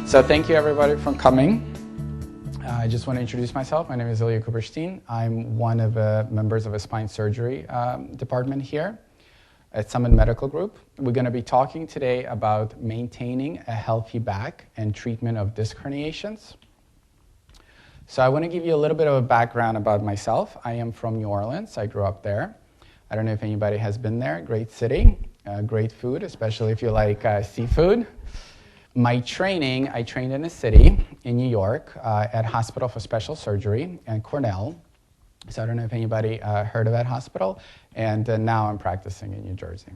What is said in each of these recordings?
So thank you everybody for coming. I just want to introduce myself. My name is Ilya Kuberstein. I'm one of the members of a spine surgery department here at Summit Medical Group. We're going to be talking today about maintaining a healthy back and treatment of disc herniations. So I want to give you a little bit of a background about myself. I am from New Orleans. I grew up there. I don't know if anybody has been there. Great city, great food, especially if you like seafood. My training, I trained in a city in New York at Hospital for Special Surgery and Cornell. So I don't know if anybody heard of that hospital. And now I'm practicing in New Jersey.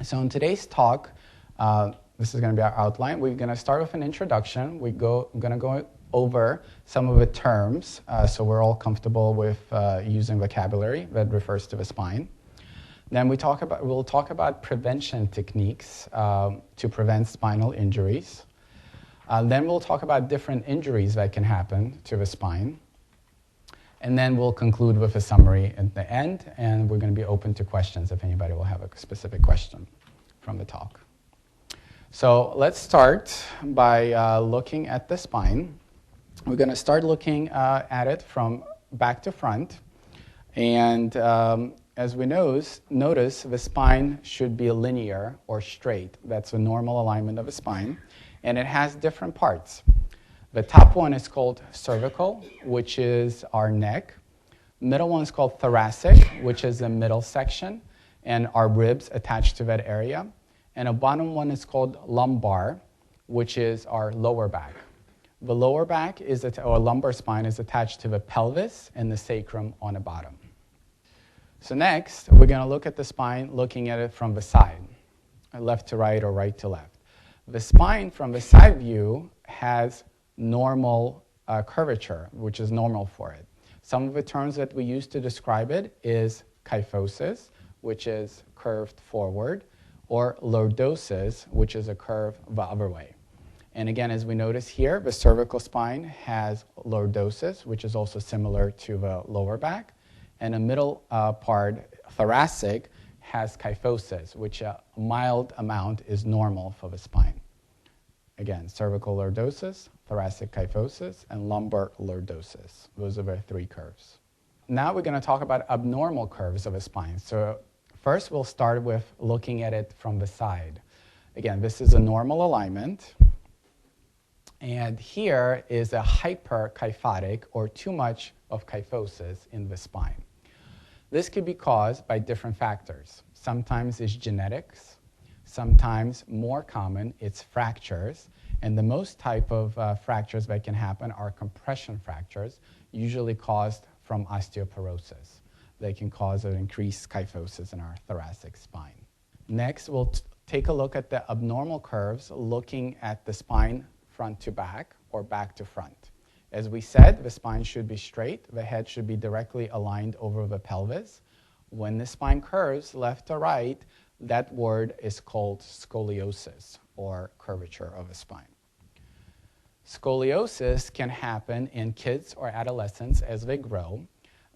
So in today's talk, this is going to be our outline. We're going to start with an introduction. We're going to go over some of the terms so we're all comfortable with using vocabulary that refers to the spine. Then we'll talk about prevention techniques to prevent spinal injuries. Then we'll talk about different injuries that can happen to the spine. And then we'll conclude with a summary at the end, and we're going to be open to questions if anybody will have a specific question from the talk. So let's start by looking at the spine. We're going to start looking at it from back to front. And as we notice, the spine should be linear or straight. That's a normal alignment of a spine. And it has different parts. The top one is called cervical, which is our neck. Middle one is called thoracic, which is the middle section, and our ribs attached to that area. And a bottom one is called lumbar, which is our lower back. The lower back or lumbar spine is attached to the pelvis and the sacrum on the bottom. So next, we're going to look at the spine, looking at it from the side, left to right or right to left. The spine from the side view has normal curvature, which is normal for it. Some of the terms that we use to describe it is kyphosis, which is curved forward, or lordosis, which is a curve the other way. And again, as we notice here, the cervical spine has lordosis, which is also similar to the lower back. And the middle part, thoracic, has kyphosis, which a mild amount is normal for the spine. Again, cervical lordosis, thoracic kyphosis, and lumbar lordosis. Those are the three curves. Now we're going to talk about abnormal curves of a spine. So first we'll start with looking at it from the side. Again, this is a normal alignment. And here is a hyperkyphotic, or too much of kyphosis in the spine. This could be caused by different factors. Sometimes it's genetics. Sometimes, more common, it's fractures. And the most type of fractures that can happen are compression fractures, usually caused from osteoporosis. They can cause an increased kyphosis in our thoracic spine. Next, we'll take a look at the abnormal curves, looking at the spine front to back or back to front. As we said, the spine should be straight. The head should be directly aligned over the pelvis. When the spine curves left to right, that word is called scoliosis, or curvature of a spine. Scoliosis can happen in kids or adolescents as they grow.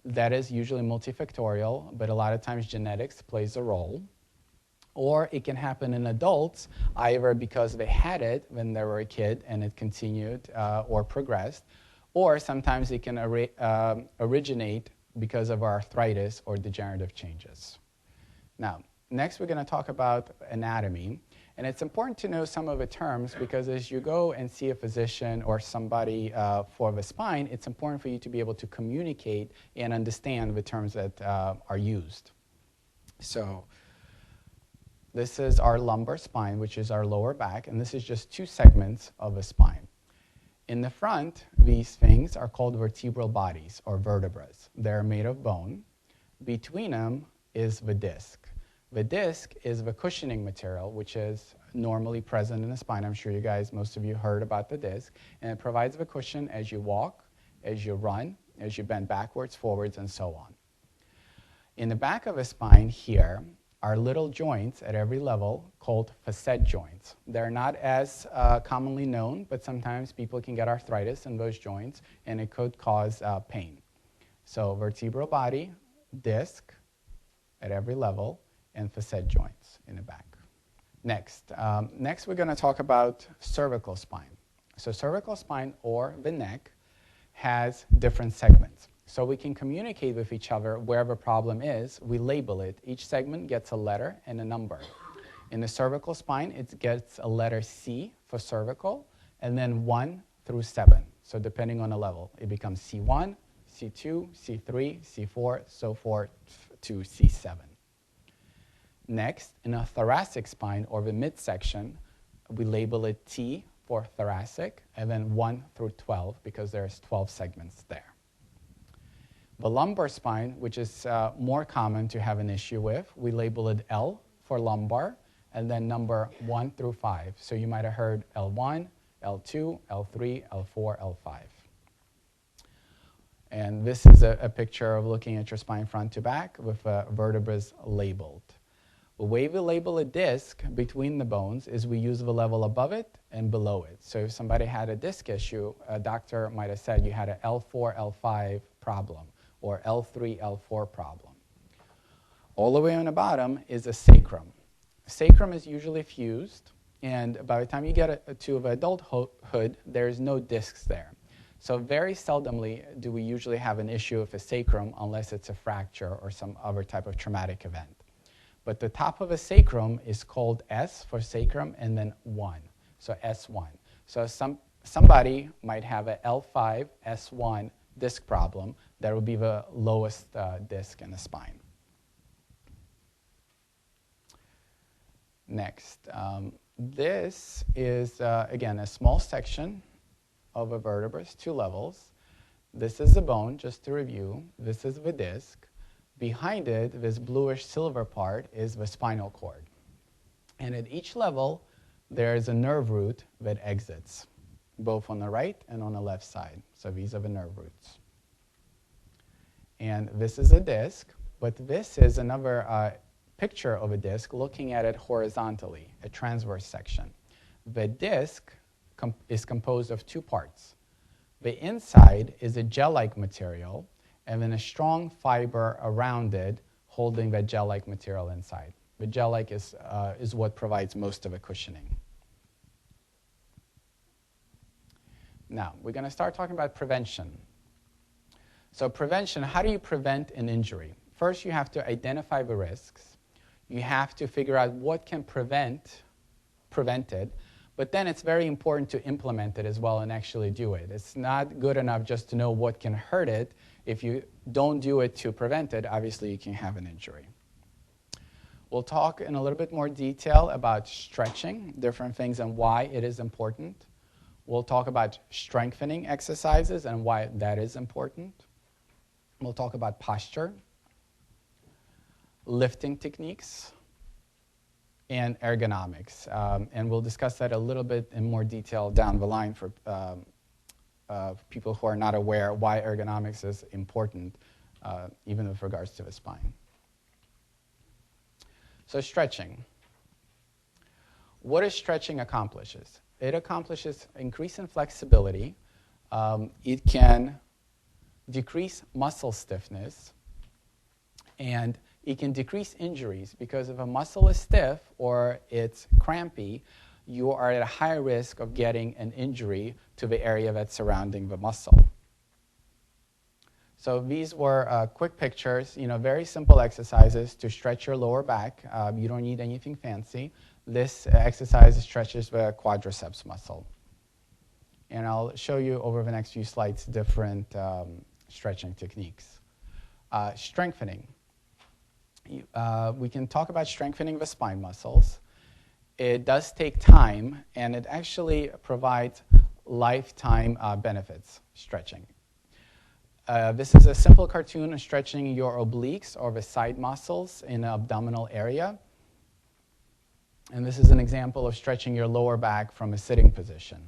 That is usually multifactorial, but a lot of times genetics plays a role. Or it can happen in adults, either because they had it when they were a kid and it continued or progressed, or sometimes it can originate because of arthritis or degenerative changes. Now, next we're going to talk about anatomy. And it's important to know some of the terms because as you go and see a physician or somebody for the spine, it's important for you to be able to communicate and understand the terms that are used. So this is our lumbar spine, which is our lower back, and this is just two segments of a spine. In the front, these things are called vertebral bodies, or vertebrae. They're made of bone. Between them is the disc. The disc is the cushioning material, which is normally present in the spine. I'm sure most of you heard about the disc, and it provides the cushion as you walk, as you run, as you bend backwards, forwards, and so on. In the back of the spine here are little joints at every level called facet joints. They're not as commonly known, but sometimes people can get arthritis in those joints, and it could cause pain. So vertebral body, disc at every level, and facet joints in the back. Next we're going to talk about cervical spine. So cervical spine, or the neck, has different segments. So we can communicate with each other wherever a problem is. We label it. Each segment gets a letter and a number. In the cervical spine, it gets a letter C for cervical, and then 1 through 7. So depending on the level, it becomes C1, C2, C3, C4, so forth to C7. Next, in a thoracic spine, or the midsection, we label it T for thoracic, and then 1 through 12, because there's 12 segments there. The lumbar spine, which is more common to have an issue with, we label it L for lumbar, and then number 1 through 5. So you might have heard L1, L2, L3, L4, L5. And this is a picture of looking at your spine front to back with vertebrae labeled. The way we label a disc between the bones is we use the level above it and below it. So if somebody had a disc issue, a doctor might have said you had an L4, L5 problem, or L3, L4 problem. All the way on the bottom is a sacrum. Sacrum is usually fused, and by the time you get to adulthood, there's no discs there. So very seldomly do we usually have an issue with a sacrum unless it's a fracture or some other type of traumatic event. But the top of a sacrum is called S for sacrum, and then 1, so S1. So somebody might have a L5, S1 disc problem. That would be the lowest disc in the spine. Next, this is, again, a small section of a vertebrae, 2 levels. This is the bone, just to review. This is the disc. Behind it, this bluish silver part is the spinal cord. And at each level, there is a nerve root that exits, both on the right and on the left side. So these are the nerve roots. And this is a disc, but this is another picture of a disc looking at it horizontally, a transverse section. The disc is composed of 2 parts. The inside is a gel-like material, and then a strong fiber around it holding that gel-like material inside. The gel-like is what provides most of the cushioning. Now, we're going to start talking about prevention. So prevention, how do you prevent an injury? First, you have to identify the risks. You have to figure out what can prevent it, but then it's very important to implement it as well and actually do it. It's not good enough just to know what can hurt it. If you don't do it to prevent it, obviously you can have an injury. We'll talk in a little bit more detail about stretching, different things and why it is important. We'll talk about strengthening exercises and why that is important. We'll talk about posture, lifting techniques, and ergonomics. And we'll discuss that a little bit in more detail down the line for people who are not aware why ergonomics is important, even with regards to the spine. So stretching. What does stretching accomplishes? It accomplishes increase in flexibility. It can decrease muscle stiffness, and it can decrease injuries, because if a muscle is stiff or it's crampy, you are at a higher risk of getting an injury to the area that's surrounding the muscle. So these were quick pictures, very simple exercises to stretch your lower back. You don't need anything fancy. This exercise stretches the quadriceps muscle. And I'll show you over the next few slides different stretching techniques. Strengthening. We can talk about strengthening the spine muscles. It does take time, and it actually provides lifetime benefits, stretching. This is a simple cartoon of stretching your obliques or the side muscles in the abdominal area. And this is an example of stretching your lower back from a sitting position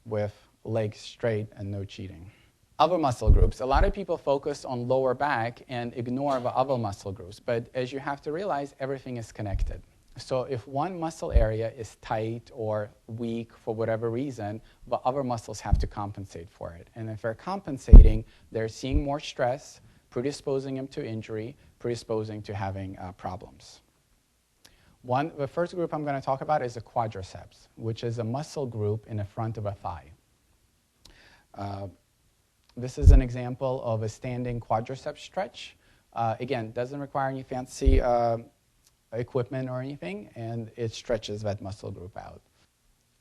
with legs straight and no cheating. Other muscle groups. A lot of people focus on lower back and ignore the other muscle groups, but as you have to realize, everything is connected. So if one muscle area is tight or weak for whatever reason, the other muscles have to compensate for it. And if they're compensating, they're seeing more stress, predisposing them to injury, predisposing to having problems. The first group I'm going to talk about is the quadriceps, which is a muscle group in the front of a thigh. This is an example of a standing quadriceps stretch. Again, doesn't require any fancy equipment or anything, and it stretches that muscle group out.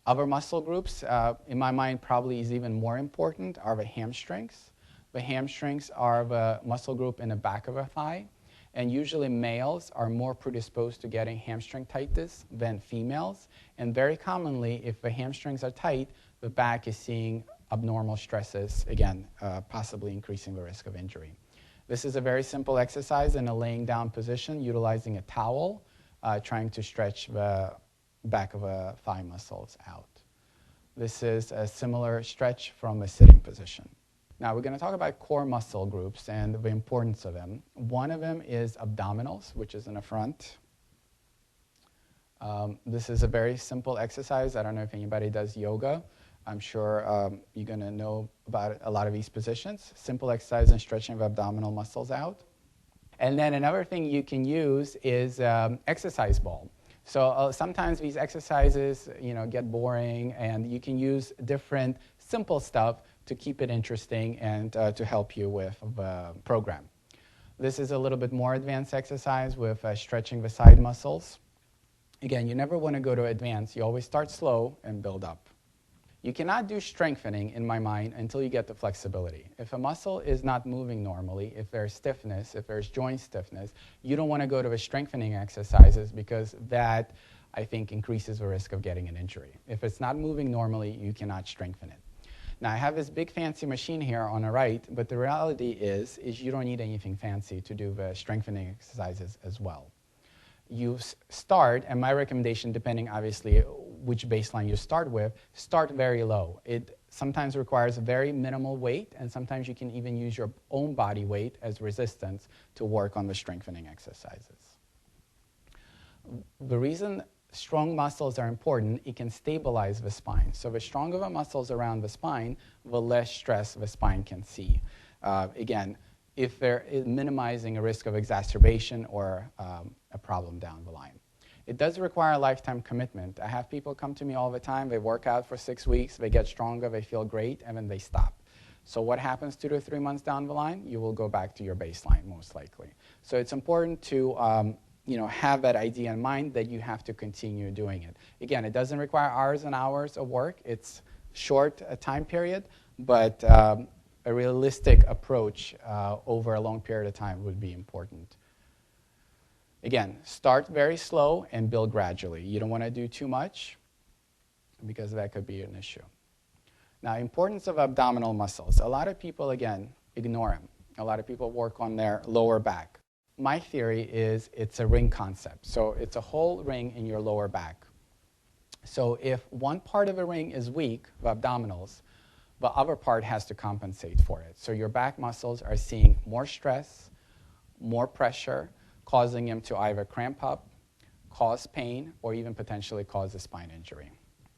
Other muscle groups, in my mind, probably is even more important, are the hamstrings. The hamstrings are the muscle group in the back of a thigh, and usually males are more predisposed to getting hamstring tightness than females, and very commonly, if the hamstrings are tight, the back is seeing abnormal stresses, again, possibly increasing the risk of injury. This is a very simple exercise in a laying down position, utilizing a towel, trying to stretch the back of the thigh muscles out. This is a similar stretch from a sitting position. Now we're going to talk about core muscle groups and the importance of them. One of them is abdominals, which is in the front. This is a very simple exercise. I don't know if anybody does yoga. I'm sure you're going to know about a lot of these positions. Simple exercise and stretching of abdominal muscles out. And then another thing you can use is exercise ball. So sometimes these exercises, get boring, and you can use different simple stuff to keep it interesting and to help you with the program. This is a little bit more advanced exercise with stretching the side muscles. Again, you never want to go to advanced. You always start slow and build up. You cannot do strengthening, in my mind, until you get the flexibility. If a muscle is not moving normally, if there's stiffness, if there's joint stiffness, you don't want to go to the strengthening exercises because that, I think, increases the risk of getting an injury. If it's not moving normally, you cannot strengthen it. Now, I have this big fancy machine here on the right, but the reality is you don't need anything fancy to do the strengthening exercises as well. You start, and my recommendation, depending obviously which baseline you start with, start very low. It sometimes requires very minimal weight, and sometimes you can even use your own body weight as resistance to work on the strengthening exercises. The reason strong muscles are important, it can stabilize the spine. So the stronger the muscles around the spine, the less stress the spine can see. Again, if they're minimizing a risk of exacerbation or a problem down the line. It does require a lifetime commitment. I have people come to me all the time. They work out for 6 weeks. They get stronger. They feel great. And then they stop. So what happens 2 to 3 months down the line? You will go back to your baseline, most likely. So it's important to have that idea in mind that you have to continue doing it. Again, it doesn't require hours and hours of work. It's short time period, but a realistic approach over a long period of time would be important. Again, start very slow and build gradually. You don't want to do too much because that could be an issue. Now, importance of abdominal muscles. A lot of people, again, ignore them. A lot of people work on their lower back. My theory is it's a ring concept. So it's a whole ring in your lower back. So if one part of a ring is weak, the abdominals, the other part has to compensate for it. So your back muscles are seeing more stress, more pressure, causing them to either cramp up, cause pain, or even potentially cause a spine injury.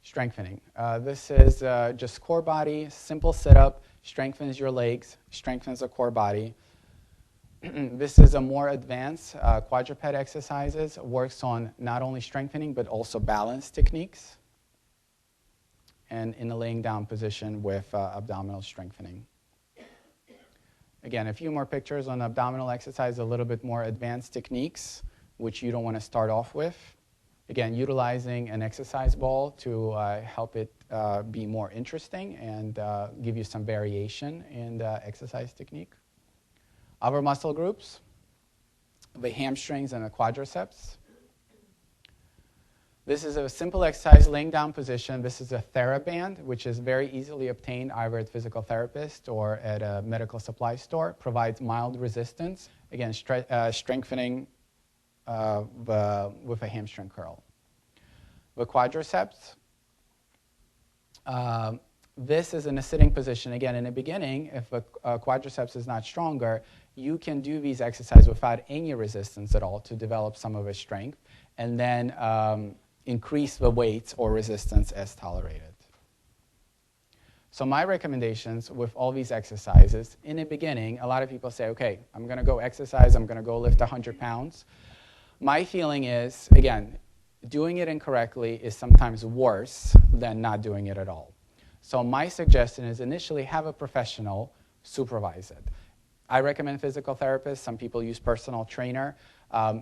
Strengthening. This is just core body, simple sit-up, strengthens your legs, strengthens the core body. This is a more advanced quadruped exercises, works on not only strengthening but also balance techniques, and in a laying down position with abdominal strengthening. Again, a few more pictures on abdominal exercise, a little bit more advanced techniques, which you don't want to start off with. Again, utilizing an exercise ball to help it be more interesting and give you some variation in the exercise technique. Other muscle groups, the hamstrings and the quadriceps. This is a simple exercise, laying down position. This is a TheraBand, which is very easily obtained either at physical therapist or at a medical supply store. Provides mild resistance, again, strengthening with a hamstring curl. The quadriceps, this is in a sitting position. Again, in the beginning, if the quadriceps is not stronger, you can do these exercises without any resistance at all to develop some of its strength, and then increase the weights or resistance as tolerated. So my recommendations with all these exercises, in the beginning, a lot of people say, okay, I'm going to go exercise, I'm going to go lift 100 pounds. My feeling is, again, doing it incorrectly is sometimes worse than not doing it at all. So my suggestion is initially have a professional supervise it. I recommend physical therapists. Some people use personal trainer.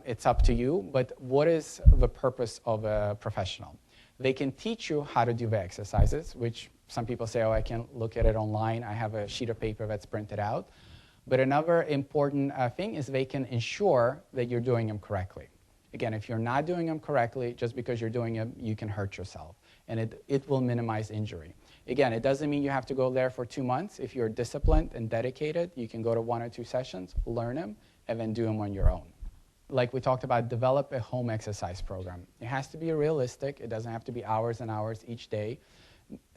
It's up to you. But what is the purpose of a professional? They can teach you how to do the exercises, which some people say, oh, I can look at it online. I have a sheet of paper that's printed out. But another important thing is they can ensure that you're doing them correctly. Again, if you're not doing them correctly, just because you're doing them, you can hurt yourself. And it will minimize injury. Again, it doesn't mean you have to go there for 2 months. If you're disciplined and dedicated, you can go to 1 or 2 sessions, learn them, and then do them on your own. Like we talked about, develop a home exercise program. It has to be realistic. It doesn't have to be hours and hours each day.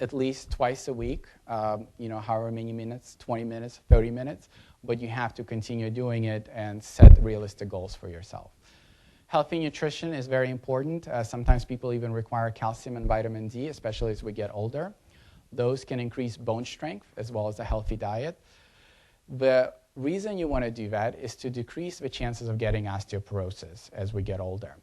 At least twice a week, however many minutes, 20 minutes, 30 minutes, but you have to continue doing it and set realistic goals for yourself. Healthy nutrition is very important. Sometimes people even require calcium and vitamin D, especially as we get older. Those can increase bone strength as well as a healthy diet. The reason you want to do that is to decrease the chances of getting osteoporosis as we get older.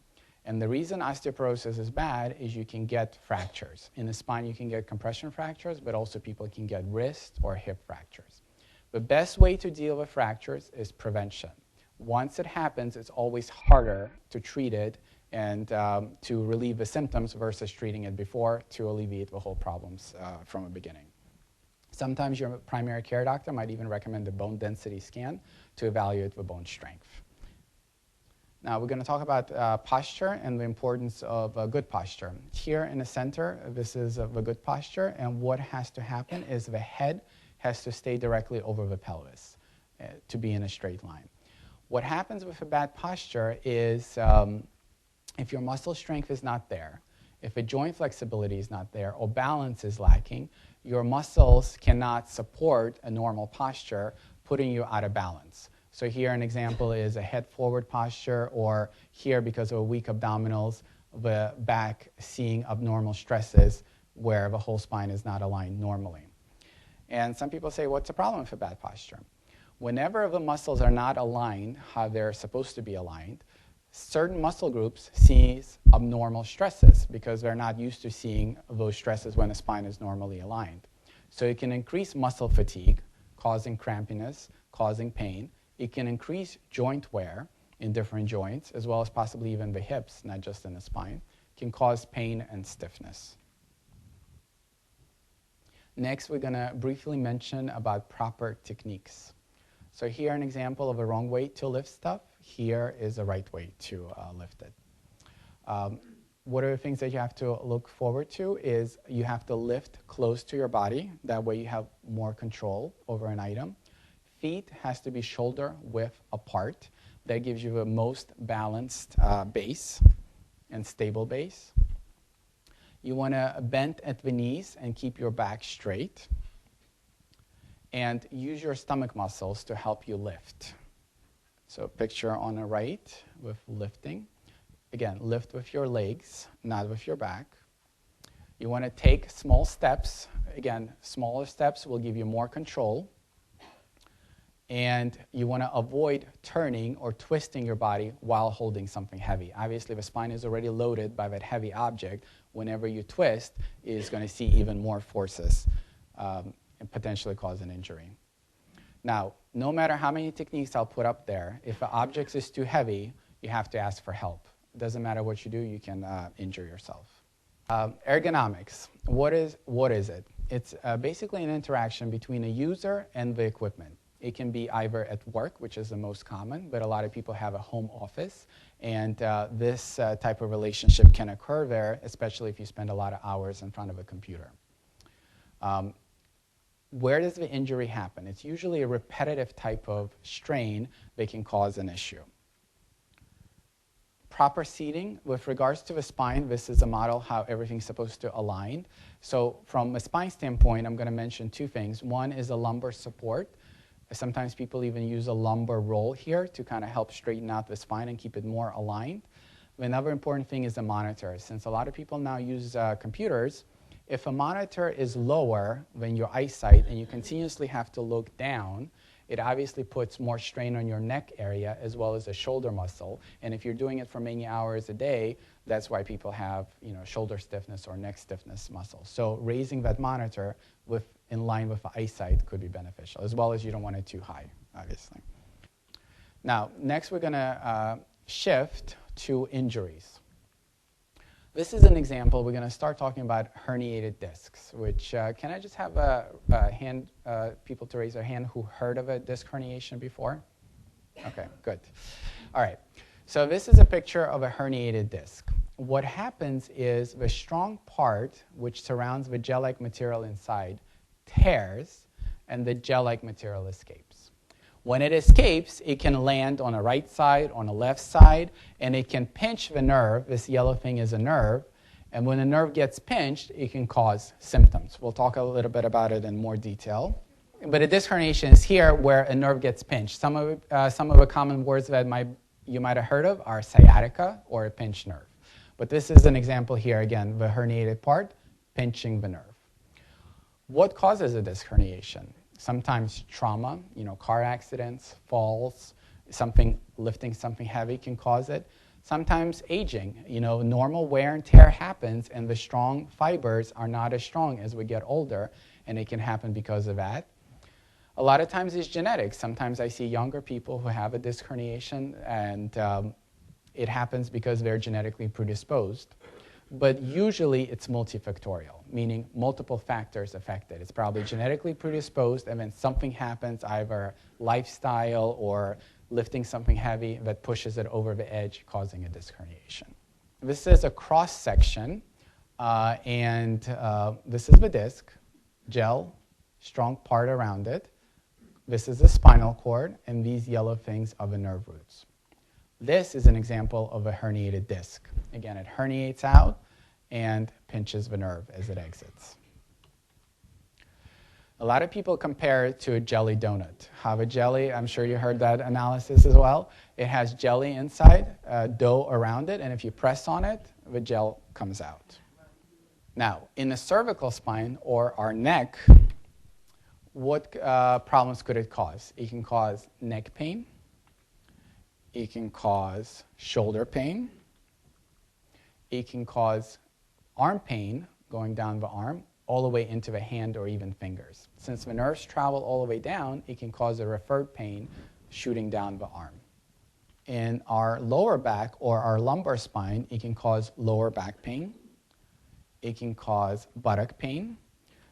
And the reason osteoporosis is bad is you can get fractures. In the spine, you can get compression fractures, but also people can get wrist or hip fractures. The best way to deal with fractures is prevention. Once it happens, it's always harder to treat it and to relieve the symptoms versus treating it before to alleviate the whole problems from the beginning. Sometimes your primary care doctor might even recommend a bone density scan to evaluate the bone strength. Now we're going to talk about posture and the importance of good posture. Here in the center, this is the good posture, and what has to happen is the head has to stay directly over the pelvis to be in a straight line. What happens with a bad posture is if your muscle strength is not there, if a joint flexibility is not there, or balance is lacking, your muscles cannot support a normal posture, putting you out of balance. So here an example is a head forward posture, or here because of weak abdominals, the back seeing abnormal stresses where the whole spine is not aligned normally. And some people say, what's the problem with a bad posture? Whenever the muscles are not aligned how they're supposed to be aligned, certain muscle groups see abnormal stresses because they're not used to seeing those stresses when the spine is normally aligned. So it can increase muscle fatigue, causing crampiness, causing pain. It can increase joint wear in different joints, as well as possibly even the hips, not just in the spine. It can cause pain and stiffness. Next, we're going to briefly mention about proper techniques. So here an example of a wrong way to lift stuff. Here is the right way to lift it. What are the things that you have to look forward to is you have to lift close to your body. That way you have more control over an item. Feet has to be shoulder width apart. That gives you the most balanced base and stable base. You want to bend at the knees and keep your back straight. And use your stomach muscles to help you lift. So picture on the right with lifting. Again, lift with your legs, not with your back. You want to take small steps. Again, smaller steps will give you more control. And you want to avoid turning or twisting your body while holding something heavy. Obviously, the spine is already loaded by that heavy object. Whenever you twist, it's going to see even more forces and potentially cause an injury. Now, no matter how many techniques I'll put up there, if the object is too heavy, you have to ask for help. It doesn't matter what you do, you can injure yourself. Ergonomics, what is it? It's basically an interaction between a user and the equipment. It can be either at work, which is the most common, but a lot of people have a home office, and this type of relationship can occur there, especially if you spend a lot of hours in front of a computer. Where does the injury happen? It's usually a repetitive type of strain that can cause an issue. Proper seating, with regards to the spine, this is a model how everything's supposed to align. So from a spine standpoint, I'm going to mention 2 things. One is a lumbar support. Sometimes people even use a lumbar roll here to kind of help straighten out the spine and keep it more aligned. Another important thing is the monitor. Since a lot of people now use computers, if a monitor is lower than your eyesight and you continuously have to look down, it obviously puts more strain on your neck area as well as the shoulder muscle. And if you're doing it for many hours a day, that's why people have shoulder stiffness or neck stiffness muscles. So raising that monitor in line with the eyesight could be beneficial, as well as you don't want it too high, obviously. Now, next we're going to shift to injuries. This is an example. We're going to start talking about herniated discs, which can I just have people to raise their hand who heard of a disc herniation before? Okay, good. All right. So this is a picture of a herniated disc. What happens is the strong part, which surrounds the gel-like material inside, tears, and the gel-like material escapes. When it escapes, it can land on the right side, on the left side, and it can pinch the nerve. This yellow thing is a nerve. And when the nerve gets pinched, it can cause symptoms. We'll talk a little bit about it in more detail. But a disc herniation is here where a nerve gets pinched. Some of the common words that you might have heard of are sciatica or a pinched nerve. But this is an example here, again, the herniated part, pinching the nerve. What causes a disc herniation? Sometimes trauma, car accidents, falls, lifting something heavy can cause it. Sometimes aging, normal wear and tear happens and the strong fibers are not as strong as we get older, and it can happen because of that. A lot of times it's genetics. Sometimes I see younger people who have a disc herniation and it happens because they're genetically predisposed. But usually it's multifactorial, meaning multiple factors affect it. It's probably genetically predisposed, and then something happens, either lifestyle or lifting something heavy, that pushes it over the edge, causing a disc herniation. This is a cross-section, and this is the disc, gel, strong part around it. This is the spinal cord, and these yellow things are the nerve roots. This is an example of a herniated disc. Again, it herniates out and pinches the nerve as it exits. A lot of people compare it to a jelly donut. Have a jelly, I'm sure you heard that analysis as well. It has jelly inside, dough around it, and if you press on it, the gel comes out. Now, in the cervical spine or our neck, what problems could it cause? It can cause neck pain. It can cause shoulder pain. It can cause arm pain going down the arm all the way into the hand or even fingers. Since the nerves travel all the way down, it can cause a referred pain shooting down the arm. In our lower back or our lumbar spine, it can cause lower back pain. It can cause buttock pain.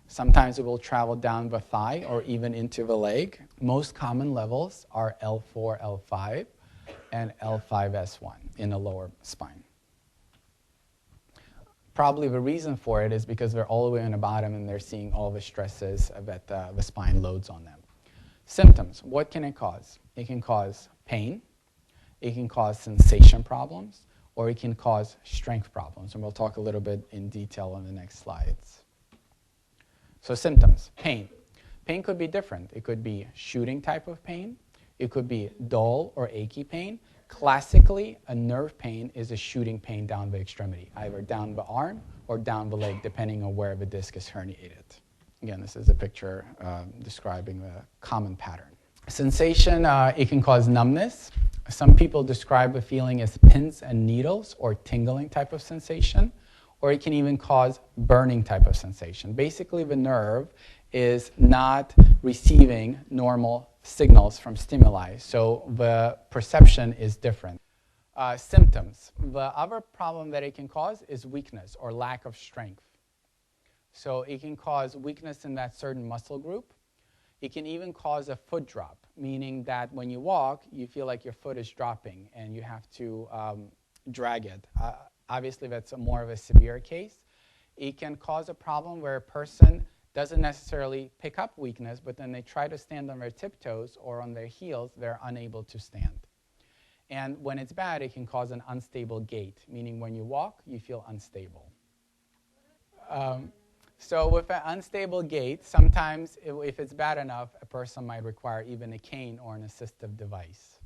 Sometimes it will travel down the thigh or even into the leg. Most common levels are L4, L5, and L5S1 in the lower spine. Probably the reason for it is because they're all the way on the bottom and they're seeing all the stresses that the spine loads on them. Symptoms, what can it cause? It can cause pain, it can cause sensation problems, or it can cause strength problems. And we'll talk a little bit in detail on the next slides. So symptoms, pain. Pain could be different. It could be shooting type of pain. It could be dull or achy pain. Classically, a nerve pain is a shooting pain down the extremity, either down the arm or down the leg, depending on where the disc is herniated. Again, this is a picture describing the common pattern. Sensation, it can cause numbness. Some people describe the feeling as pins and needles or tingling type of sensation, or it can even cause burning type of sensation. Basically, the nerve is not receiving normal signals from stimuli, so the perception is different. Symptoms. The other problem that it can cause is weakness or lack of strength. So it can cause weakness in that certain muscle group. It can even cause a foot drop, meaning that when you walk, you feel like your foot is dropping and you have to drag it. Obviously, that's more of a severe case. It can cause a problem where a person doesn't necessarily pick up weakness, but then they try to stand on their tiptoes or on their heels, they're unable to stand. And when it's bad, it can cause an unstable gait, meaning when you walk, you feel unstable. So with an unstable gait, sometimes if it's bad enough, a person might require even a cane or an assistive device.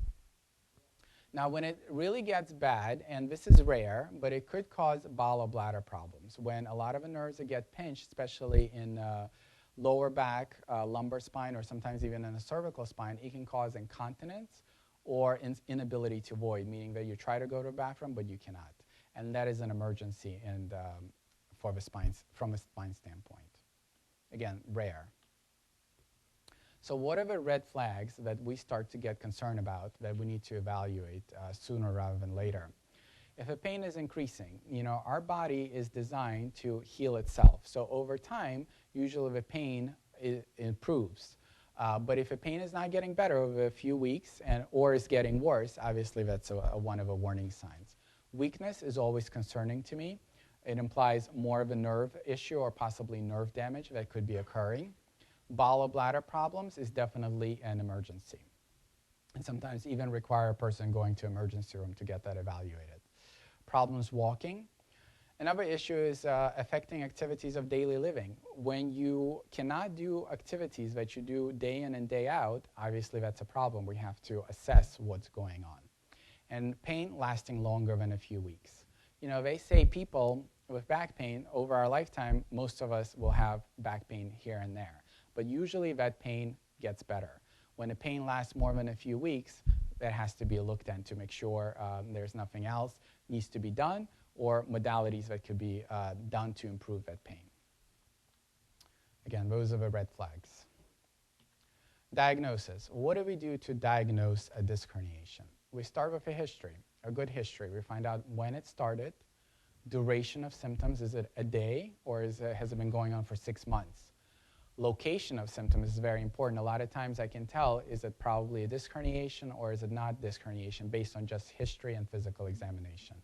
Now, when it really gets bad, and this is rare, but it could cause bowel or bladder problems. When a lot of the nerves get pinched, especially in lower back, lumbar spine, or sometimes even in a cervical spine, it can cause incontinence or inability to void, meaning that you try to go to the bathroom, but you cannot. And that is an emergency from a spine standpoint. Again, rare. So what are the red flags that we start to get concerned about that we need to evaluate sooner rather than later? If a pain is increasing, our body is designed to heal itself. So over time, usually the pain improves. But if a pain is not getting better over a few weeks or is getting worse, obviously that's one of the warning signs. Weakness is always concerning to me. It implies more of a nerve issue or possibly nerve damage that could be occurring. Bowel or bladder problems is definitely an emergency, and sometimes even require a person going to emergency room to get that evaluated. Problems walking. Another issue is affecting activities of daily living. When you cannot do activities that you do day in and day out, obviously that's a problem. We have to assess what's going on. And pain lasting longer than a few weeks. They say people with back pain, over our lifetime, most of us will have back pain here and there. But usually that pain gets better. When the pain lasts more than a few weeks, that has to be looked at to make sure there's nothing else needs to be done or modalities that could be done to improve that pain. Again, those are the red flags. Diagnosis. What do we do to diagnose a disc herniation? We start with a history, a good history. We find out when it started, duration of symptoms. Is it a day or has it been going on for 6 months? Location of symptoms is very important. A lot of times I can tell, is it probably a disc herniation or is it not disc herniation based on just history and physical examination.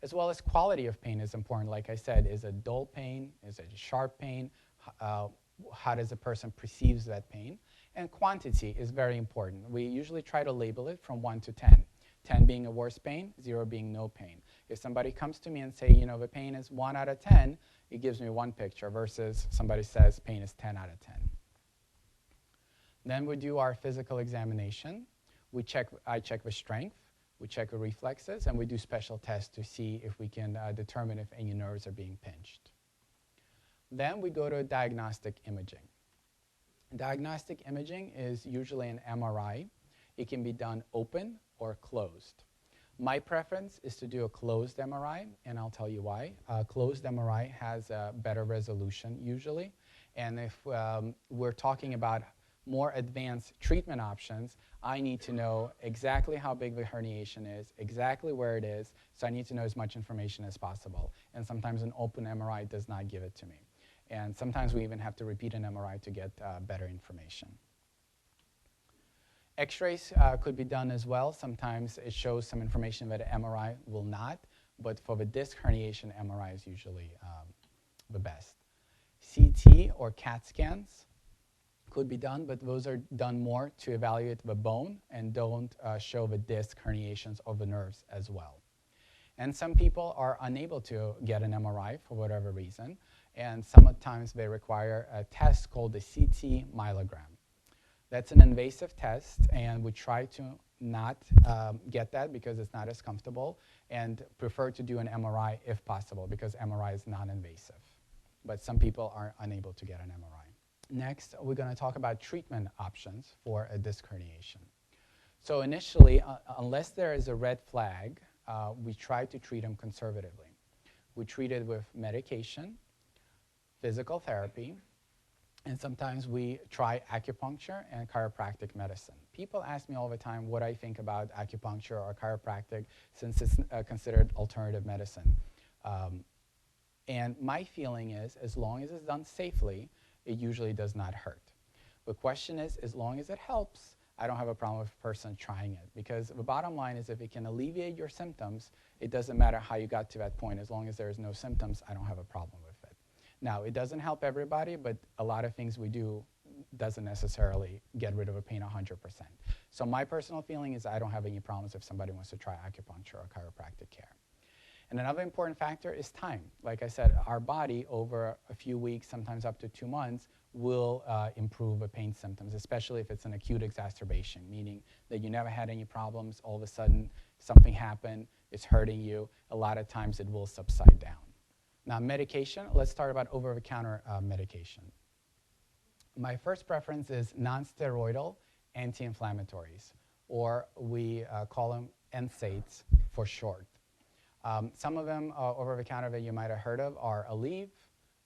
As well as quality of pain is important. Like I said, is it dull pain? Is it sharp pain? How does a person perceive that pain? And quantity is very important. We usually try to label it from 1 to 10. 10 being a worse pain, 0 being no pain. If somebody comes to me and say, the pain is 1 out of 10, it gives me one picture versus somebody says pain is 10 out of 10. Then we do our physical examination. I check the strength, we check the reflexes, and we do special tests to see if we can determine if any nerves are being pinched. Then we go to diagnostic imaging. Diagnostic imaging is usually an MRI. It can be done open or closed. My preference is to do a closed MRI, and I'll tell you why. Closed MRI has a better resolution usually, and if we're talking about more advanced treatment options, I need to know exactly how big the herniation is, exactly where it is, so I need to know as much information as possible. And sometimes an open MRI does not give it to me. And sometimes we even have to repeat an MRI to get better information. X-rays could be done as well. Sometimes it shows some information that an MRI will not, but for the disc herniation, MRI is usually the best. CT or CAT scans could be done, but those are done more to evaluate the bone and don't show the disc herniations of the nerves as well. And some people are unable to get an MRI for whatever reason, and sometimes they require a test called the CT myelogram. That's an invasive test, and we try to not get that because it's not as comfortable, and prefer to do an MRI if possible because MRI is non-invasive. But some people are unable to get an MRI. Next, we're going to talk about treatment options for a disc herniation. So initially, unless there is a red flag, we try to treat them conservatively. We treat it with medication, physical therapy, and sometimes we try acupuncture and chiropractic medicine. People ask me all the time what I think about acupuncture or chiropractic since it's considered alternative medicine. And my feeling is, as long as it's done safely, it usually does not hurt. The question is, as long as it helps, I don't have a problem with a person trying it. Because the bottom line is if it can alleviate your symptoms, it doesn't matter how you got to that point. As long as there's no symptoms, I don't have a problem with it. Now, it doesn't help everybody, but a lot of things we do doesn't necessarily get rid of a pain 100%. So my personal feeling is I don't have any problems if somebody wants to try acupuncture or chiropractic care. And another important factor is time. Like I said, our body over a few weeks, sometimes up to 2 months, will improve the pain symptoms, especially if it's an acute exacerbation, meaning that you never had any problems, all of a sudden something happened, it's hurting you. A lot of times it will subside down. Now medication, let's start about over-the-counter medication. My first preference is non-steroidal anti-inflammatories, or we call them NSAIDs for short. Some of them over-the-counter that you might have heard of are Aleve,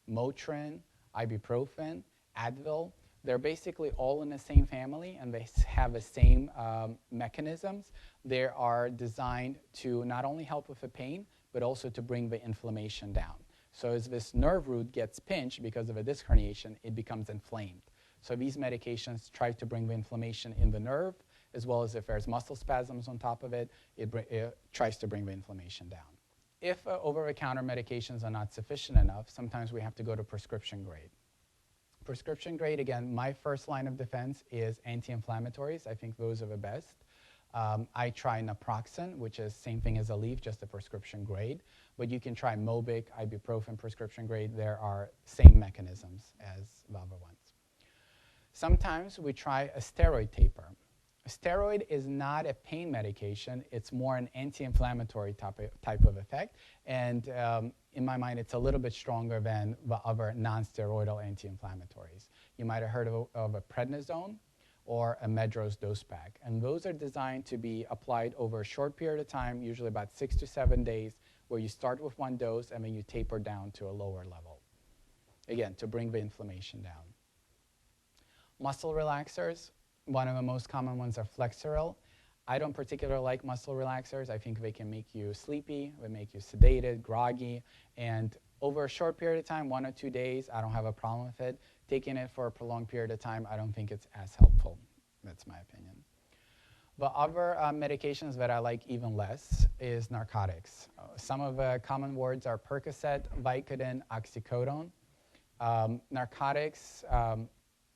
Motrin, ibuprofen, Advil. They're basically all in the same family, and they have the same mechanisms. They are designed to not only help with the pain, but also to bring the inflammation down. So as this nerve root gets pinched because of a disc herniation, it becomes inflamed. So these medications try to bring the inflammation in the nerve, as well as if there's muscle spasms on top of it, it tries to bring the inflammation down. If over-the-counter medications are not sufficient enough, sometimes we have to go to prescription grade. Prescription grade, again, my first line of defense is anti-inflammatories. I think those are the best. I try naproxen, which is same thing as Aleve, just a prescription grade. But you can try Mobic, ibuprofen prescription grade. There are same mechanisms as the other ones. Sometimes we try a steroid taper. A steroid is not a pain medication. It's more an anti-inflammatory type of effect. And in my mind, it's a little bit stronger than the other non-steroidal anti-inflammatories. You might have heard of a prednisone or a Medrose dose pack. And those are designed to be applied over a short period of time, usually about 6 to 7 days, where you start with one dose and then you taper down to a lower level. Again, to bring the inflammation down. Muscle relaxers, one of the most common ones are Flexeril. I don't particularly like muscle relaxers. I think they can make you sleepy, they make you sedated, groggy, and over a short period of time, 1 or 2 days, I don't have a problem with it. Taking it for a prolonged period of time, I don't think it's as helpful. That's my opinion. The other medications that I like even less is narcotics. Some of the common words are Percocet, Vicodin, oxycodone. Narcotics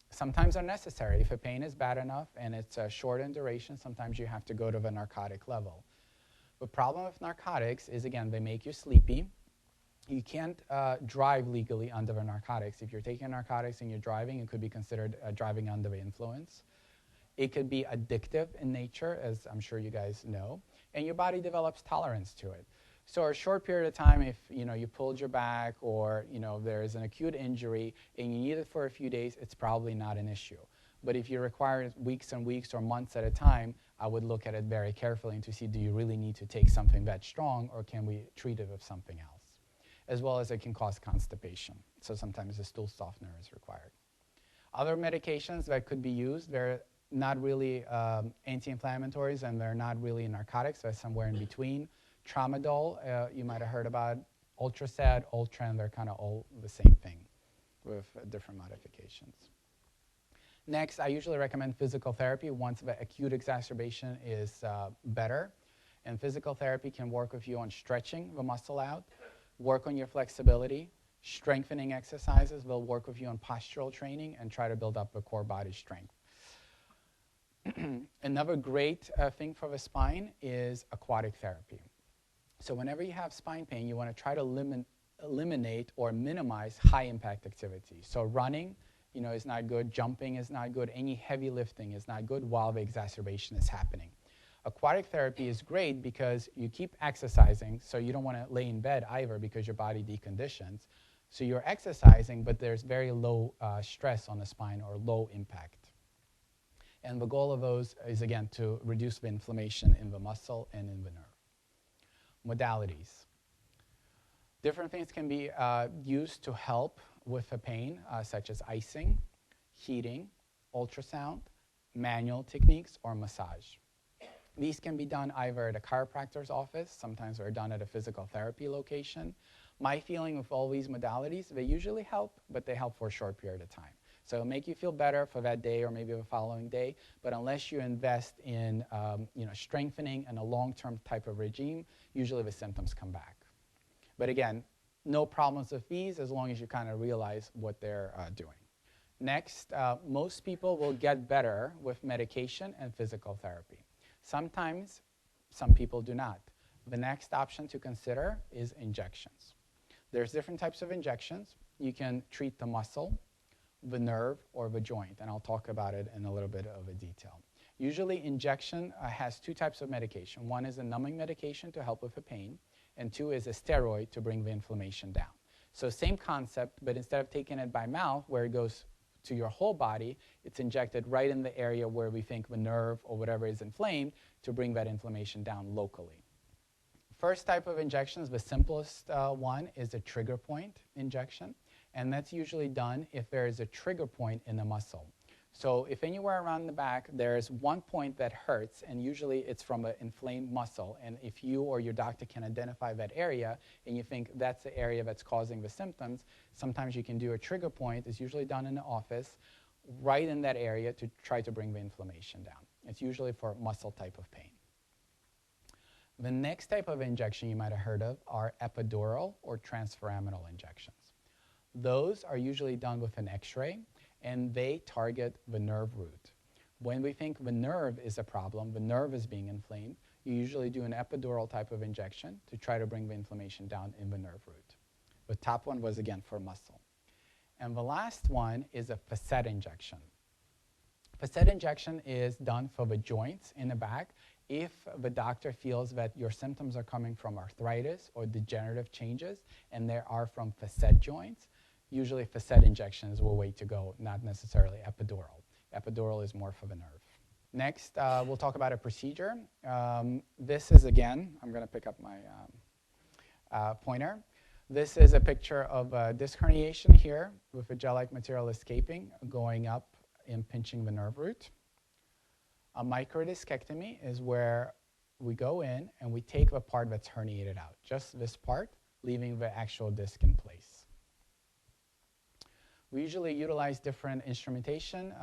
sometimes are necessary. If the pain is bad enough and it's short in duration, sometimes you have to go to the narcotic level. The problem with narcotics is, again, they make you sleepy. You can't drive legally under the narcotics. If you're taking narcotics and you're driving, it could be considered driving under the influence. It could be addictive in nature, as I'm sure you guys know, and your body develops tolerance to it. So a short period of time, if you pulled your back or there's an acute injury and you need it for a few days, it's probably not an issue. But if you require weeks and weeks or months at a time, I would look at it very carefully and to see, do you really need to take something that strong, or can we treat it with something else? As well as it can cause constipation. So sometimes a stool softener is required. Other medications that could be used, they're not really anti-inflammatories and they're not really narcotics. They're somewhere in between. Tramadol, you might have heard about. Ultrasad, Ultran, they're kind of all the same thing with different modifications. Next, I usually recommend physical therapy once the acute exacerbation is better. And physical therapy can work with you on stretching the muscle out, work on your flexibility, strengthening exercises. They'll work with you on postural training and try to build up the core body strength. Another great thing for the spine is aquatic therapy. So whenever you have spine pain, you want to try to eliminate or minimize high-impact activity. So running, is not good. Jumping is not good. Any heavy lifting is not good while the exacerbation is happening. Aquatic therapy is great because you keep exercising, so you don't want to lay in bed either because your body deconditions. So you're exercising, but there's very low stress on the spine or low impact. And the goal of those is, again, to reduce the inflammation in the muscle and in the nerve. Modalities. Different things can be used to help with the pain, such as icing, heating, ultrasound, manual techniques, or massage. These can be done either at a chiropractor's office. Sometimes they're done at a physical therapy location. My feeling with all these modalities, they usually help, but they help for a short period of time. So it'll make you feel better for that day or maybe the following day, but unless you invest in strengthening and a long-term type of regime, usually the symptoms come back. But again, no problems with these as long as you kind of realize what they're doing. Next, most people will get better with medication and physical therapy. Sometimes, some people do not. The next option to consider is injections. There's different types of injections. You can treat the muscle, the nerve, or the joint, and I'll talk about it in a little bit of a detail. Usually injection has two types of medication. One is a numbing medication to help with the pain, and two is a steroid to bring the inflammation down. So same concept, but instead of taking it by mouth where it goes to your whole body. It's injected right in the area where we think the nerve or whatever is inflamed to bring that inflammation down locally. First type of injections, the simplest one, is a trigger point injection. And that's usually done if there is a trigger point in the muscle. So if anywhere around the back there's one point that hurts, and usually it's from an inflamed muscle, and if you or your doctor can identify that area and you think that's the area that's causing the symptoms, sometimes you can do a trigger point. It's usually done in the office right in that area to try to bring the inflammation down. It's usually for muscle type of pain. The next type of injection you might have heard of are epidural or transforaminal injections. Those are usually done with an X-ray, and they target the nerve root. When we think the nerve is a problem, the nerve is being inflamed, you usually do an epidural type of injection to try to bring the inflammation down in the nerve root. The top one was, again, for muscle. And the last one is a facet injection. Facet injection is done for the joints in the back if the doctor feels that your symptoms are coming from arthritis or degenerative changes, and they are from facet joints. Usually facet injection is the way to go, not necessarily epidural. Epidural is more for the nerve. Next, we'll talk about a procedure. This is, again, I'm going to pick up my pointer. This is a picture of a disc herniation here with a gel-like material escaping, going up and pinching the nerve root. A microdiscectomy is where we go in and we take the part that's herniated out, just this part, leaving the actual disc in place. We usually utilize different instrumentation,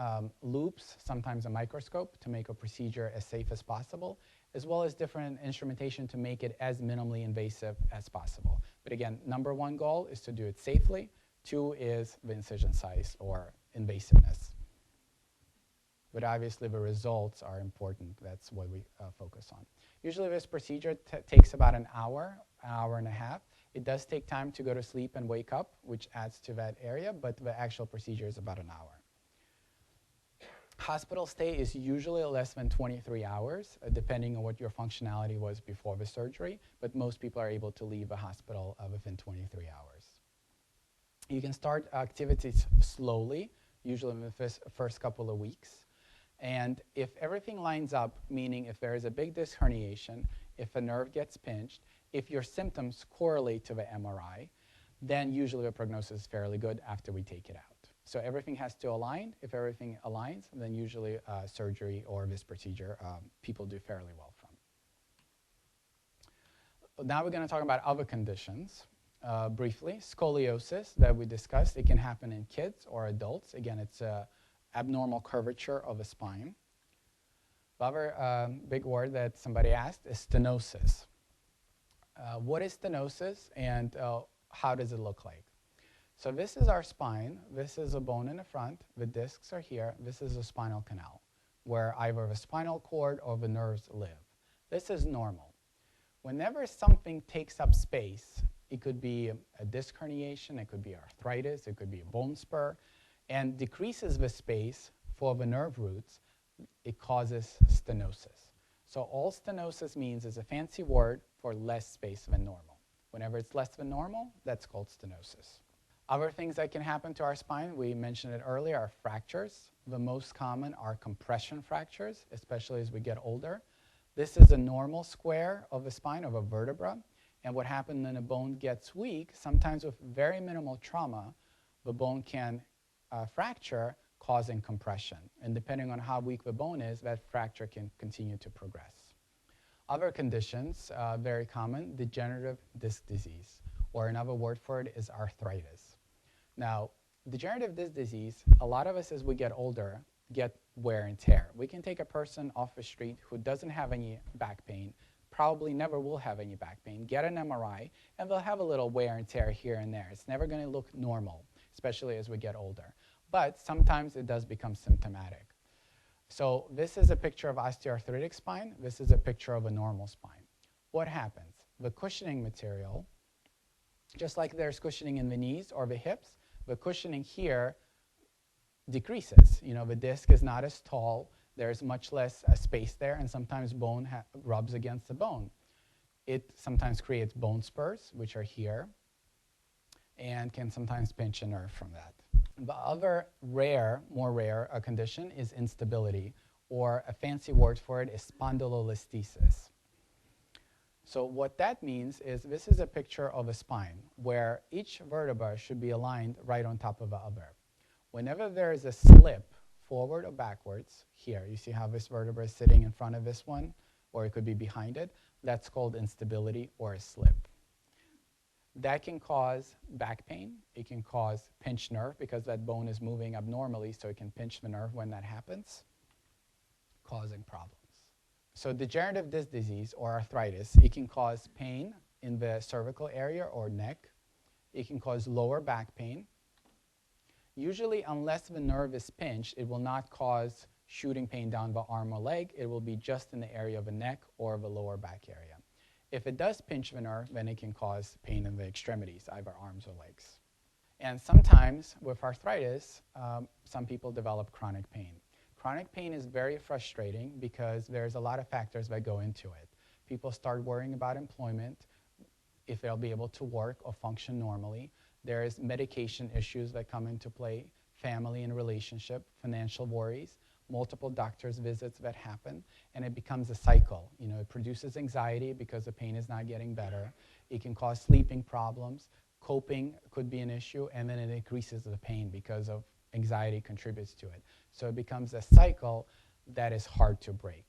loops, sometimes a microscope, to make a procedure as safe as possible, as well as different instrumentation to make it as minimally invasive as possible. But again, number one goal is to do it safely. Two is the incision size or invasiveness. But obviously the results are important. That's what we focus on. Usually this procedure takes about an hour and a half. It does take time to go to sleep and wake up, which adds to that area, but the actual procedure is about an hour. Hospital stay is usually less than 23 hours, depending on what your functionality was before the surgery, but most people are able to leave the hospital within 23 hours. You can start activities slowly, usually in the first couple of weeks. And if everything lines up, meaning if there is a big disc herniation, if a nerve gets pinched, if your symptoms correlate to the MRI, then usually the prognosis is fairly good after we take it out. So everything has to align. If everything aligns, then usually surgery or this procedure people do fairly well from. Now we're going to talk about other conditions briefly. Scoliosis that we discussed, it can happen in kids or adults. Again, it's a abnormal curvature of the spine. The other big word that somebody asked is stenosis. What is stenosis and how does it look like? So this is our spine. This is a bone in the front. The discs are here. This is a spinal canal where either the spinal cord or the nerves live. This is normal. Whenever something takes up space, it could be a disc herniation, it could be arthritis, it could be a bone spur, and decreases the space for the nerve roots, it causes stenosis. So all stenosis means is a fancy word for less space than normal. Whenever it's less than normal, that's called stenosis. Other things that can happen to our spine, we mentioned it earlier, are fractures. The most common are compression fractures, especially as we get older. This is a normal square of the spine, of a vertebra. And what happens when a bone gets weak, sometimes with very minimal trauma, the bone can fracture, causing compression. And depending on how weak the bone is, that fracture can continue to progress. Other conditions, very common, degenerative disc disease, or another word for it is arthritis. Now, degenerative disc disease, a lot of us as we get older get wear and tear. We can take a person off the street who doesn't have any back pain, probably never will have any back pain, get an MRI, and they'll have a little wear and tear here and there. It's never going to look normal, especially as we get older. But sometimes it does become symptomatic. So this is a picture of osteoarthritic spine. This is a picture of a normal spine. What happens? The cushioning material, just like there's cushioning in the knees or the hips, the cushioning here decreases. You know, the disc is not as tall. There's much less space there, and sometimes bone rubs against the bone. It sometimes creates bone spurs, which are here, and can sometimes pinch a nerve from that. The other more rare condition is instability, or a fancy word for it is spondylolisthesis. So what that means is this is a picture of a spine where each vertebra should be aligned right on top of the other. Whenever there is a slip forward or backwards, here, you see how this vertebra is sitting in front of this one, or it could be behind it, that's called instability or a slip. That can cause back pain. It can cause pinched nerve because that bone is moving abnormally, so it can pinch the nerve when that happens, causing problems. So degenerative disc disease or arthritis, it can cause pain in the cervical area or neck. It can cause lower back pain. Usually, unless the nerve is pinched, it will not cause shooting pain down the arm or leg. It will be just in the area of the neck or the lower back area. If it does pinch the nerve, then it can cause pain in the extremities, either arms or legs. And sometimes with arthritis, some people develop chronic pain. Chronic pain is very frustrating because there's a lot of factors that go into it. People start worrying about employment, if they'll be able to work or function normally. There's medication issues that come into play, family and relationship, financial worries, multiple doctor's visits that happen, and it becomes a cycle. You know, it produces anxiety because the pain is not getting better. It can cause sleeping problems. Coping could be an issue, and then it increases the pain because of anxiety contributes to it. So it becomes a cycle that is hard to break.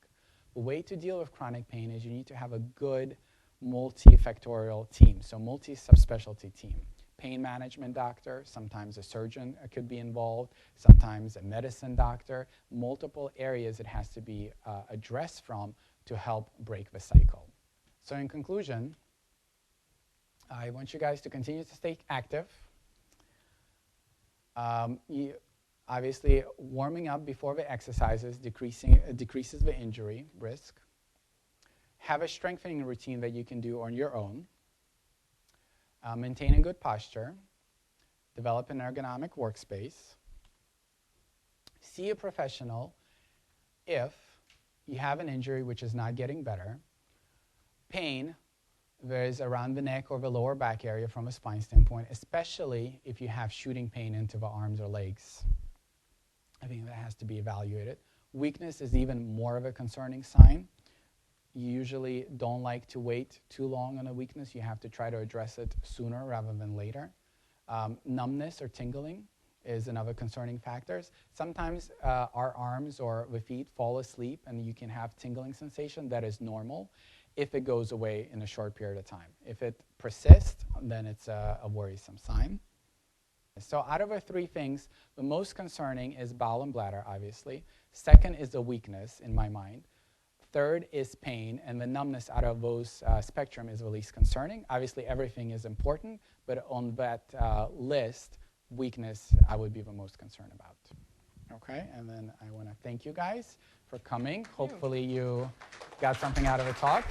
The way to deal with chronic pain is you need to have a good multifactorial team, so multi-subspecialty team. Pain management doctor, sometimes a surgeon could be involved, sometimes a medicine doctor, multiple areas it has to be addressed from to help break the cycle. So in conclusion, I want you guys to continue to stay active. Obviously, warming up before the exercises decreases the injury risk. Have a strengthening routine that you can do on your own. Maintain a good posture. Develop an ergonomic workspace. See a professional if you have an injury which is not getting better. Pain, there is around the neck or the lower back area from a spine standpoint, especially if you have shooting pain into the arms or legs. I think that has to be evaluated. Weakness is even more of a concerning sign. You usually don't like to wait too long on a weakness. You have to try to address it sooner rather than later. Numbness or tingling is another concerning factor. Sometimes our arms or the feet fall asleep and you can have tingling sensation. That is normal if it goes away in a short period of time. If it persists, then it's a worrisome sign. So out of the three things, the most concerning is bowel and bladder, obviously. Second is the weakness, in my mind. Third is pain, and the numbness out of those spectrum is the least concerning. Obviously, everything is important, but on that list, weakness I would be the most concerned about. Okay, and then I want to thank you guys for coming. Hopefully you got something out of the talk.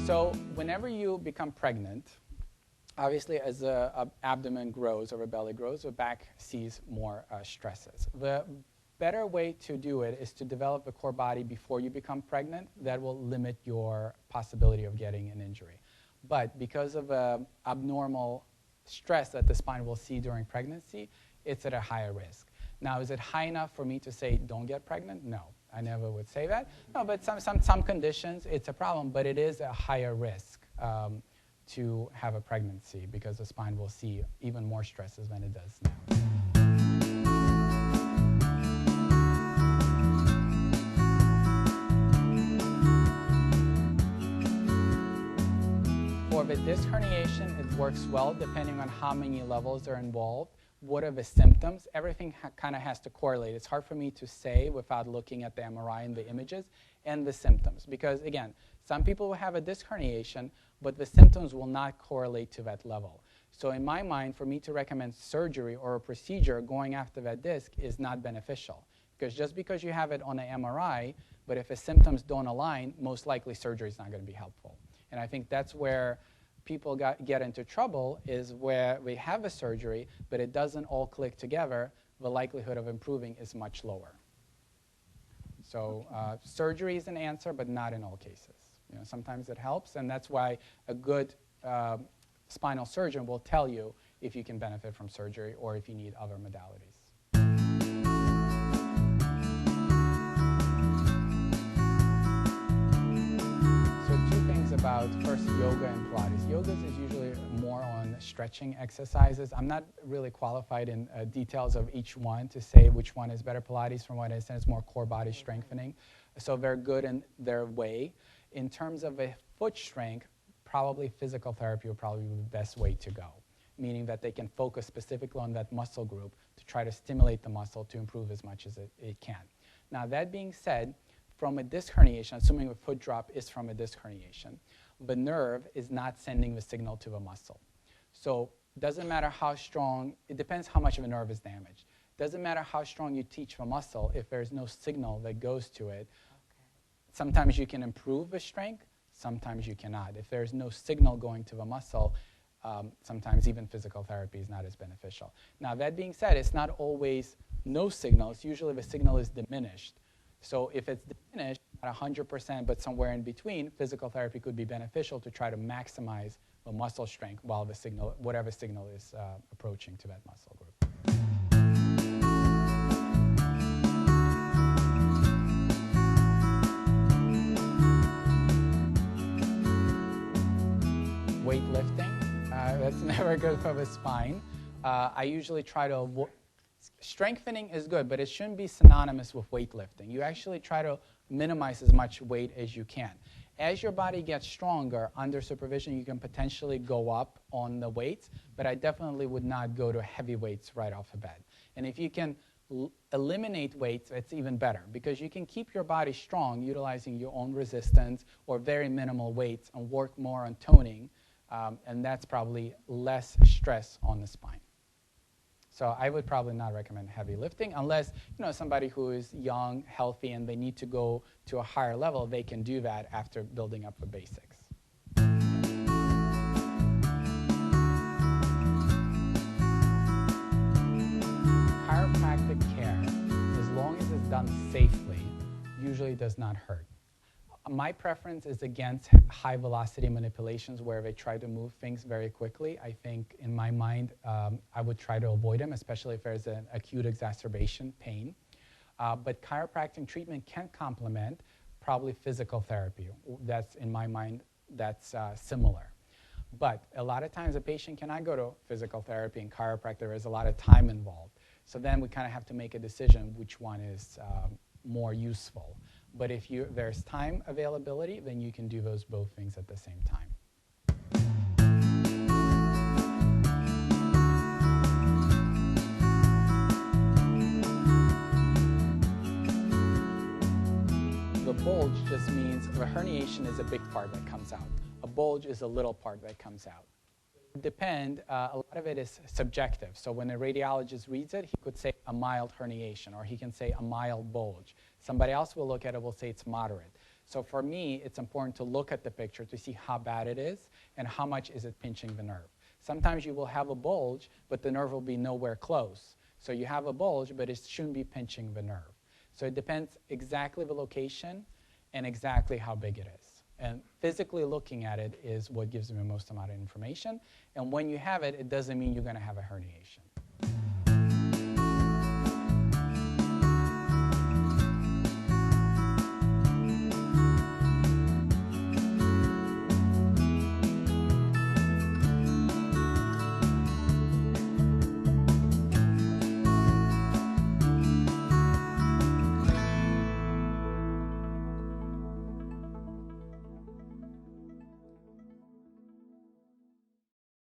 So whenever you become pregnant, obviously as the abdomen grows or the belly grows, the back sees more stresses. The better way to do it is to develop the core body before you become pregnant. That will limit your possibility of getting an injury. But because of abnormal stress that the spine will see during pregnancy, it's at a higher risk. Now, is it high enough for me to say don't get pregnant? No. I never would say that. No, but some conditions, it's a problem, but it is a higher risk to have a pregnancy because the spine will see even more stresses than it does now. For the disc herniation, it works well depending on how many levels are involved. What are the symptoms? Everything kind of has to correlate. It's hard for me to say without looking at the MRI and the images and the symptoms. Because again, some people will have a disc herniation, but the symptoms will not correlate to that level. So in my mind, for me to recommend surgery or a procedure going after that disc is not beneficial. Because just because you have it on an MRI, but if the symptoms don't align, most likely surgery is not going to be helpful. And I think that's where people get into trouble, is where we have a surgery, but it doesn't all click together, the likelihood of improving is much lower. So surgery is an answer, but not in all cases. You know, sometimes it helps, and that's why a good spinal surgeon will tell you if you can benefit from surgery or if you need other modalities. So two things about, first, yoga and Pilates. Yoga is usually more on stretching exercises. I'm not really qualified in details of each one to say which one is better. Pilates, from what I understand, is more core body strengthening. So they're good in their way. In terms of a foot strength, probably physical therapy would probably be the best way to go, meaning that they can focus specifically on that muscle group to try to stimulate the muscle to improve as much as it can. Now, that being said, from a disc herniation, assuming a foot drop is from a disc herniation, the nerve is not sending the signal to the muscle. So it doesn't matter how strong, it depends how much of a nerve is damaged. Doesn't matter how strong you teach the muscle if there's no signal that goes to it. Sometimes you can improve the strength, sometimes you cannot. If there's no signal going to the muscle, sometimes even physical therapy is not as beneficial. Now, that being said, it's not always no signal. It's usually the signal is diminished. So if it's diminished, not 100%, but somewhere in between, physical therapy could be beneficial to try to maximize the muscle strength while the signal, whatever signal is approaching to that muscle group. Weightlifting, that's never good for the spine. I usually try to strengthening is good, but it shouldn't be synonymous with weightlifting. You actually try to minimize as much weight as you can. As your body gets stronger, under supervision, you can potentially go up on the weights, but I definitely would not go to heavy weights right off the bat. And if you can eliminate weights, it's even better, because you can keep your body strong utilizing your own resistance or very minimal weights and work more on toning, and that's probably less stress on the spine. So I would probably not recommend heavy lifting unless, you know, somebody who is young, healthy, and they need to go to a higher level, they can do that after building up the basics. Chiropractic care, as long as it's done safely, usually does not hurt. My preference is against high velocity manipulations where they try to move things very quickly. I think, in my mind, I would try to avoid them, especially if there's an acute exacerbation, pain. But chiropractic treatment can complement probably physical therapy. That's, in my mind, that's similar. But a lot of times a patient cannot go to physical therapy and chiropractic. There is a lot of time involved. So then we kind of have to make a decision which one is more useful. But if there's time availability, then you can do those both things at the same time. The bulge just means the herniation is a big part that comes out. A bulge is a little part that comes out. A lot of it is subjective. So when a radiologist reads it, he could say a mild herniation, or he can say a mild bulge. Somebody else will look at it, will say it's moderate. So for me, it's important to look at the picture to see how bad it is and how much is it pinching the nerve. Sometimes you will have a bulge, but the nerve will be nowhere close. So you have a bulge, but it shouldn't be pinching the nerve. So it depends exactly the location and exactly how big it is. And physically looking at it is what gives them the most amount of information. And when you have it, it doesn't mean you're going to have a herniation.